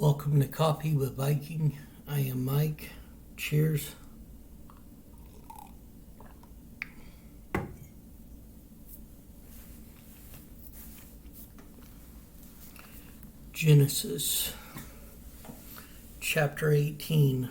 Welcome to Coffee with Viking. I am Mike. Cheers. Genesis chapter 18.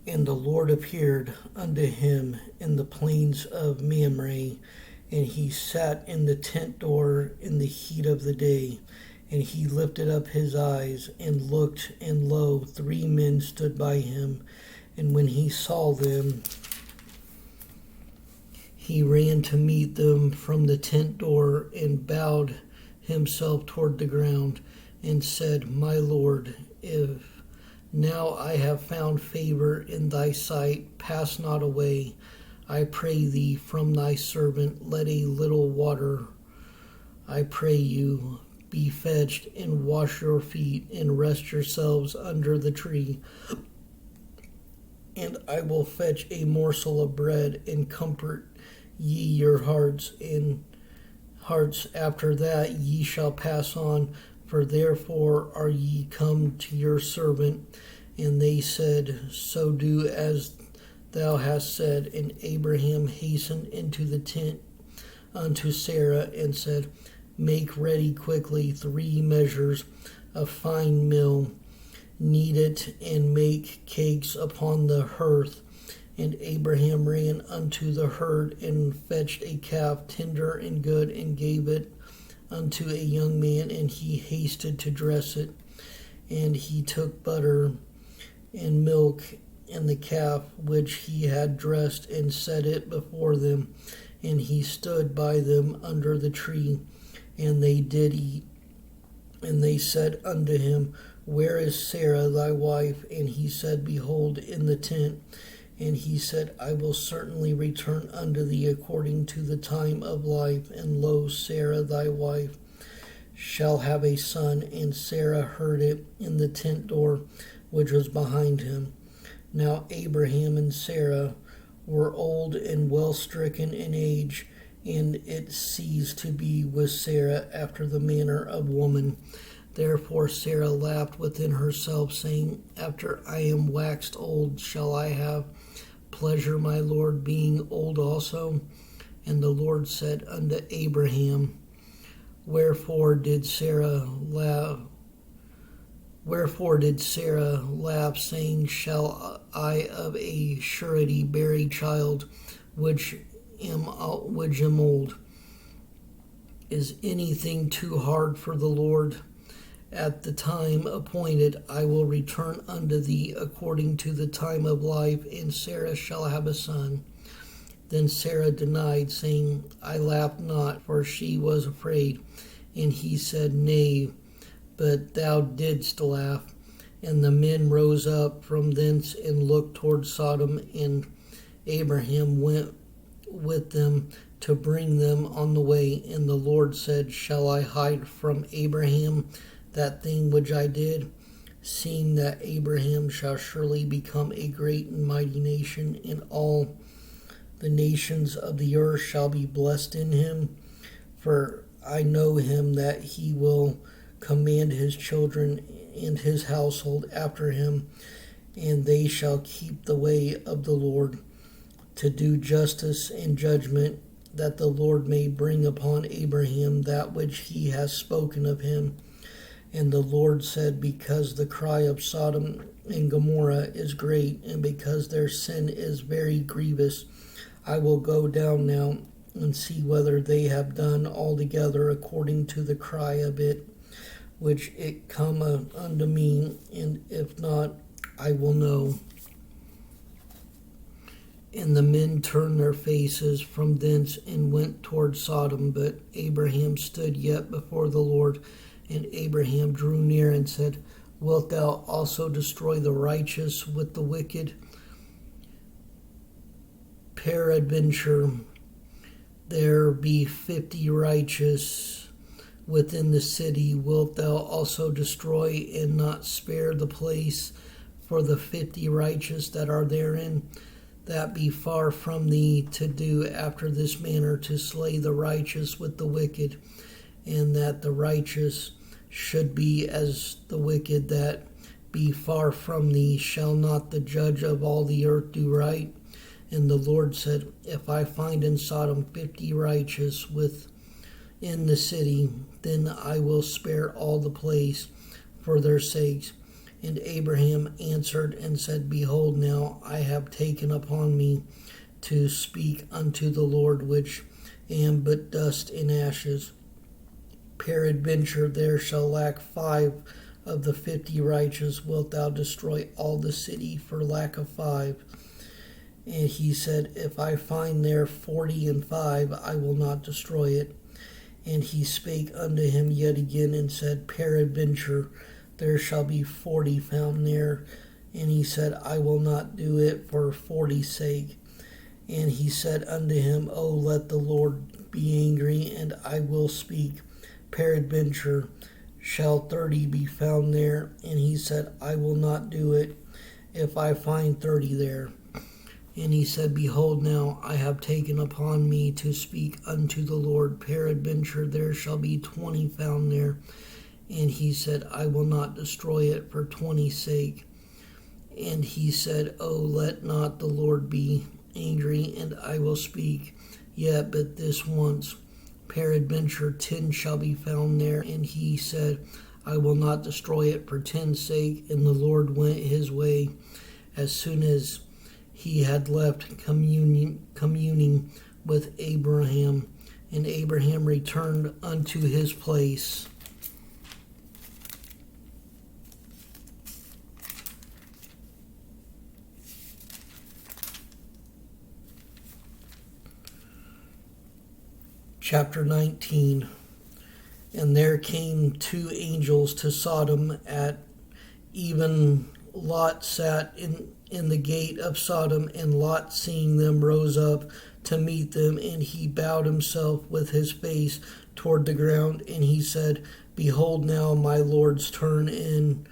And the Lord appeared unto him in the plains of Mamre, and he sat in the tent door in the heat of the day. And he lifted up his eyes and looked, and lo, 3 men stood by him. And when he saw them, he ran to meet them from the tent door, and bowed himself toward the ground, and said, My Lord, if now I have found favor in thy sight, pass not away, I pray thee, from thy servant. Let a little water, I pray you, be fetched, and wash your feet, and rest yourselves under the tree. And I will fetch a morsel of bread, and comfort ye your hearts. After that ye shall pass on, for therefore are ye come to your servant. And they said, So do as thou hast said. And Abraham hastened into the tent unto Sarah, and said, Make ready quickly 3 measures of fine meal, knead it, and make cakes upon the hearth. And Abraham ran unto the herd, and fetched a calf tender and good, and gave it unto a young man, and he hasted to dress it. And he took butter and milk and the calf which he had dressed, and set it before them. And he stood by them under the tree, and they did eat. And they said unto him, Where is Sarah thy wife? And he said, Behold, in the tent. And he said, I will certainly return unto thee according to the time of life. And lo, Sarah thy wife shall have a son. And Sarah heard it in the tent door which was behind him. Now Abraham and Sarah were old and well stricken in age, and it ceased to be with Sarah after the manner of woman. Therefore Sarah laughed within herself, saying, After I am waxed old, shall I have pleasure, my Lord, being old also? And the Lord said unto Abraham, Wherefore did Sarah laugh, saying, Shall I of a surety bear a child which am old? Is anything too hard for the Lord? At the time appointed I will return unto thee according to the time of life, and Sarah shall have a son. Then Sarah denied, saying, I laughed not, for she was afraid. And he said, Nay, but thou didst laugh. And the men rose up from thence and looked toward Sodom, and Abraham went with them to bring them on the way. And the Lord said, Shall I hide from Abraham that thing which I did, seeing that Abraham shall surely become a great and mighty nation, and all the nations of the earth shall be blessed in him? For I know him that he will command his children and his household after him, and they shall keep the way of the Lord, to do justice and judgment, that the Lord may bring upon Abraham that which he has spoken of him. And the Lord said, Because the cry of Sodom and Gomorrah is great, and because their sin is very grievous, I will go down now and see whether they have done altogether according to the cry of it, which it come unto me, and if not, I will know. And the men turned their faces from thence and went toward Sodom, but Abraham stood yet before the Lord. And Abraham drew near and said, Wilt thou also destroy the righteous with the wicked? Peradventure there be 50 righteous within the city. Wilt thou also destroy and not spare the place for the 50 righteous that are therein? That be far from thee to do after this manner, to slay the righteous with the wicked. and that the righteous should be as the wicked that be far from thee. Shall not the judge of all the earth do right? And the Lord said, If I find in Sodom 50 righteous within the city, then I will spare all the place for their sakes. And Abraham answered and said, Behold, now I have taken upon me to speak unto the Lord, which am but dust and ashes. Peradventure there shall lack 5 of the 50 righteous. Wilt thou destroy all the city for lack of 5? And he said, If I find there 40 and 5, I will not destroy it. And he spake unto him yet again and said, Peradventure there shall be 40 found there. And he said, I will not do it for 40's sake. And he said unto him, O let the Lord be angry, and I will speak. Peradventure shall 30 be found there. And he said, I will not do it if I find 30 there. And he said, Behold, now I have taken upon me to speak unto the Lord. Peradventure there shall be 20 found there. And he said, I will not destroy it for 20's sake. And he said, O let not the Lord be angry, and I will speak yet but this once. Peradventure 10 shall be found there. And he said, I will not destroy it for 10's sake. And the Lord went his way. As soon as he had left communing with Abraham, and Abraham returned unto his place. Chapter 19. And there came 2 angels to Sodom at even. Lot sat in the gate of Sodom, and Lot, seeing them, rose up to meet them, and he bowed himself with his face toward the ground, and he said, Behold now my Lord's turn in,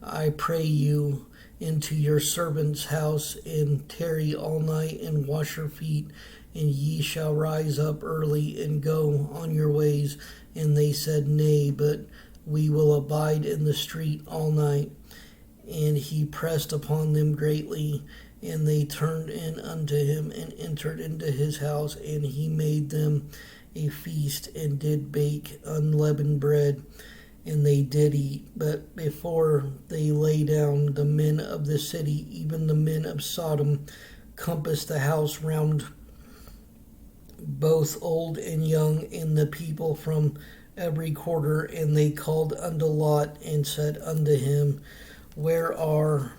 I pray you, into your servant's house, and tarry all night, and wash your feet, and ye shall rise up early, and go on your ways. And they said, Nay, but we will abide in the street all night. And he pressed upon them greatly, and they turned in unto him, and entered into his house, and he made them a feast, and did bake unleavened bread, and they did eat. But before they lay down, the men of the city, even the men of Sodom, compassed the house round, both old and young, and the people from every quarter. And they called unto Lot, and said unto him, Where are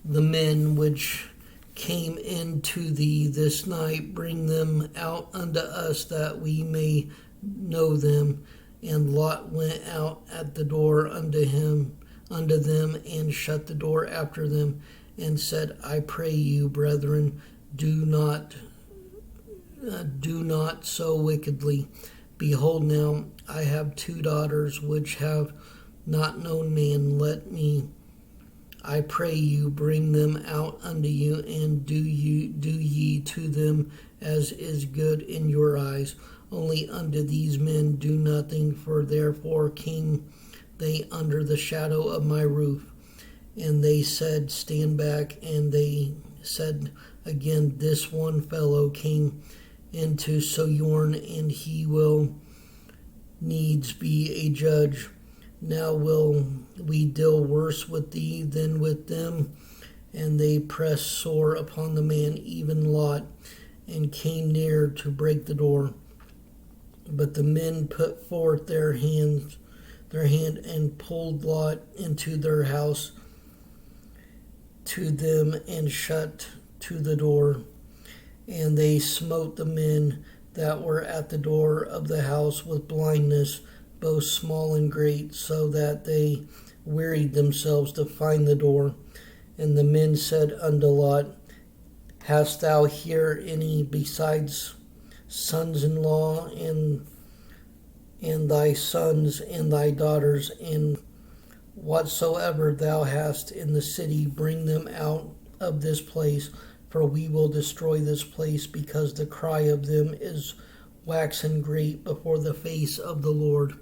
the men which came in to thee this night? Bring them out unto us, that we may know them. And Lot went out at the door unto them, and shut the door after them, and said, I pray you, brethren, do not so wickedly. Behold, now I have 2 daughters which have not known man. Let me, I pray you, bring them out unto you, and do ye to them as is good in your eyes. Only unto these men do nothing, for therefore came they under the shadow of my roof. And they said, Stand back. And they said again, This one fellow came into sojourn, and he will needs be a judge. Now will we deal worse with thee than with them? And they pressed sore upon the man, even Lot, and came near to break the door. But the men put forth their hand and pulled Lot into their house to them, and shut to the door. And they smote the men that were at the door of the house with blindness, both small and great, so that they wearied themselves to find the door. And the men said unto Lot, Hast thou here any besides sons-in-law, and thy sons and thy daughters? And whatsoever thou hast in the city, bring them out of this place, for we will destroy this place, because the cry of them is waxen great before the face of the Lord.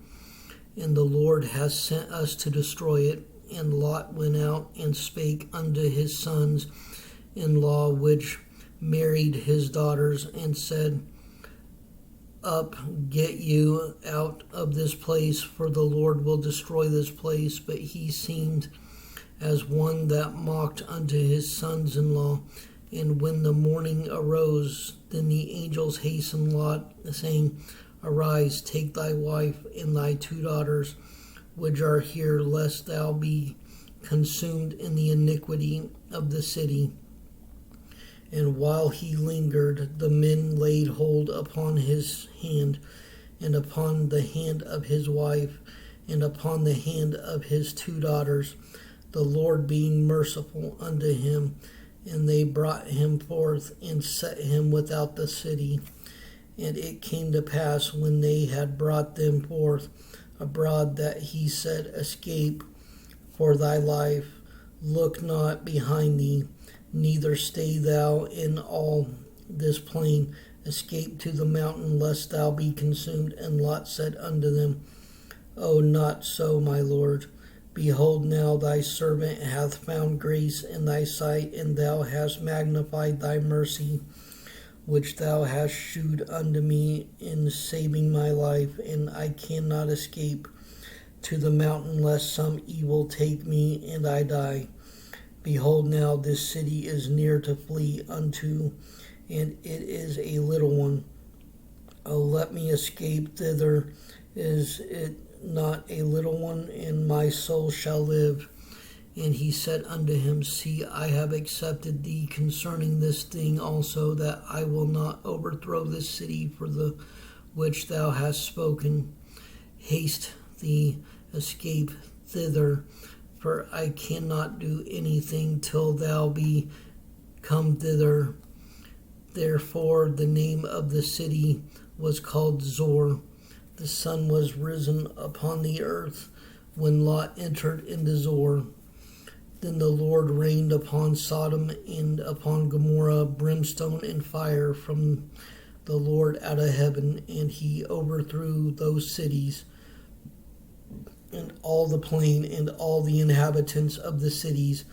And the Lord has sent us to destroy it. And Lot went out and spake unto his sons-in-law, which married his daughters, and said, Up, get you out of this place, for the Lord will destroy this place. But he seemed as one that mocked unto his sons-in-law. And when the morning arose, then the angels hastened Lot, saying, Arise, take thy wife and thy 2 daughters, which are here, lest thou be consumed in the iniquity of the city. And while he lingered, the men laid hold upon his hand, and upon the hand of his wife, and upon the hand of his 2 daughters, the Lord being merciful unto him. And they brought him forth, and set him without the city. And it came to pass, when they had brought them forth abroad, that he said, Escape for thy life, look not behind thee, neither stay thou in all this plain. Escape to the mountain, lest thou be consumed. And Lot said unto them, O, not so, my lord. Behold, now thy servant hath found grace in thy sight, and thou hast magnified thy mercy, which thou hast shewed unto me in saving my life. And I cannot escape to the mountain, lest some evil take me, and I die. Behold, now this city is near to flee unto, and it is a little one. O, let me escape thither. Is it not a little one, and my soul shall live? And he said unto him, See, I have accepted thee concerning this thing also, that I will not overthrow this city for the which thou hast spoken. Haste thee, escape thither, for I cannot do anything till thou be come thither. Therefore the name of the city was called Zor. The sun was risen upon the earth when Lot entered into Zor. Then the Lord rained upon Sodom and upon Gomorrah brimstone and fire from the Lord out of heaven, and he overthrew those cities and all the plain and all the inhabitants of the cities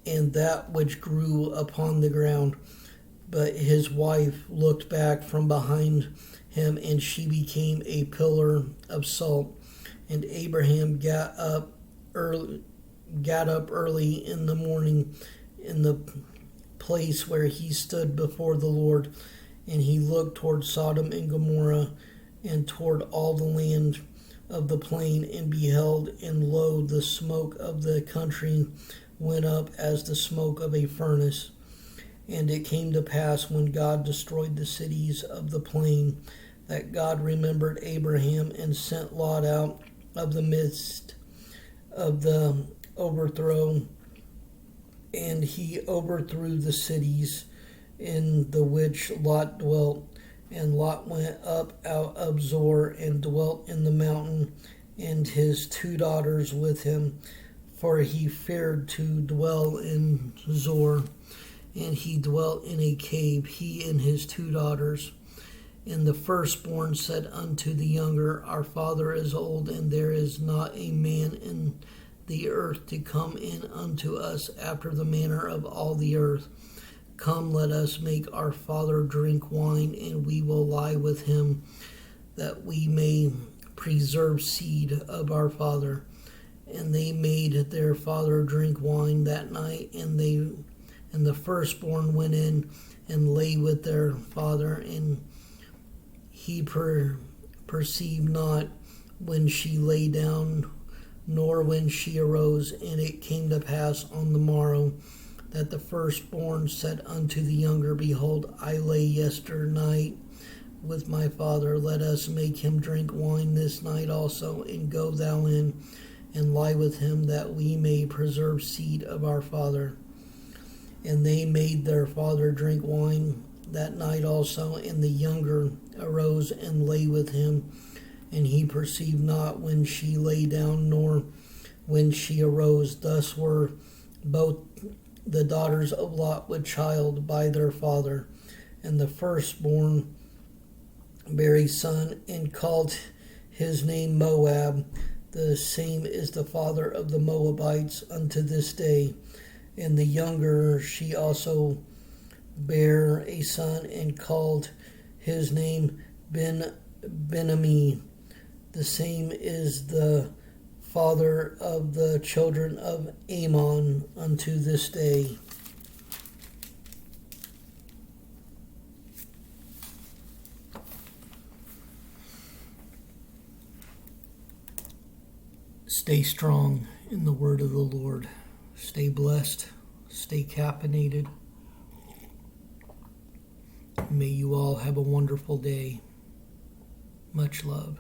and that which grew upon the ground. But his wife looked back from behind him, and she became a pillar of salt. And Abraham got up early in the morning in the place where he stood before the Lord, and he looked toward Sodom and Gomorrah and toward all the land of the plain, and beheld, and lo, the smoke of the country went up as the smoke of a furnace. And it came to pass, when God destroyed the cities of the plain, that God remembered Abraham, and sent Lot out of the midst of the overthrow, and he overthrew the cities in the which Lot dwelt. And Lot went up out of Zor, and dwelt in the mountain, and his 2 daughters with him, for he feared to dwell in Zor. And he dwelt in a cave, he and his 2 daughters. And the firstborn said unto the younger, Our father is old, and there is not a man in the earth to come in unto us after the manner of all the earth. Come, let us make our father drink wine, and we will lie with him, that we may preserve seed of our father. And they made their father drink wine that night, and the firstborn went in and lay with their father, and he perceived not when she lay down, nor when she arose. And it came to pass on the morrow, that the firstborn said unto the younger, Behold, I lay yesternight with my father. Let us make him drink wine this night also, and go thou in and lie with him, that we may preserve seed of our father. And they made their father drink wine that night also, and the younger arose and lay with him. And he perceived not when she lay down, nor when she arose. Thus were both the daughters of Lot with child by their father. And the firstborn bare a son, and called his name Moab. The same is the father of the Moabites unto this day. And the younger she also bare a son, and called his name Ben-Ammi. The same is the father of the children of Ammon unto this day. Stay strong in the word of the Lord. Stay blessed. Stay caffeinated. May you all have a wonderful day. Much love.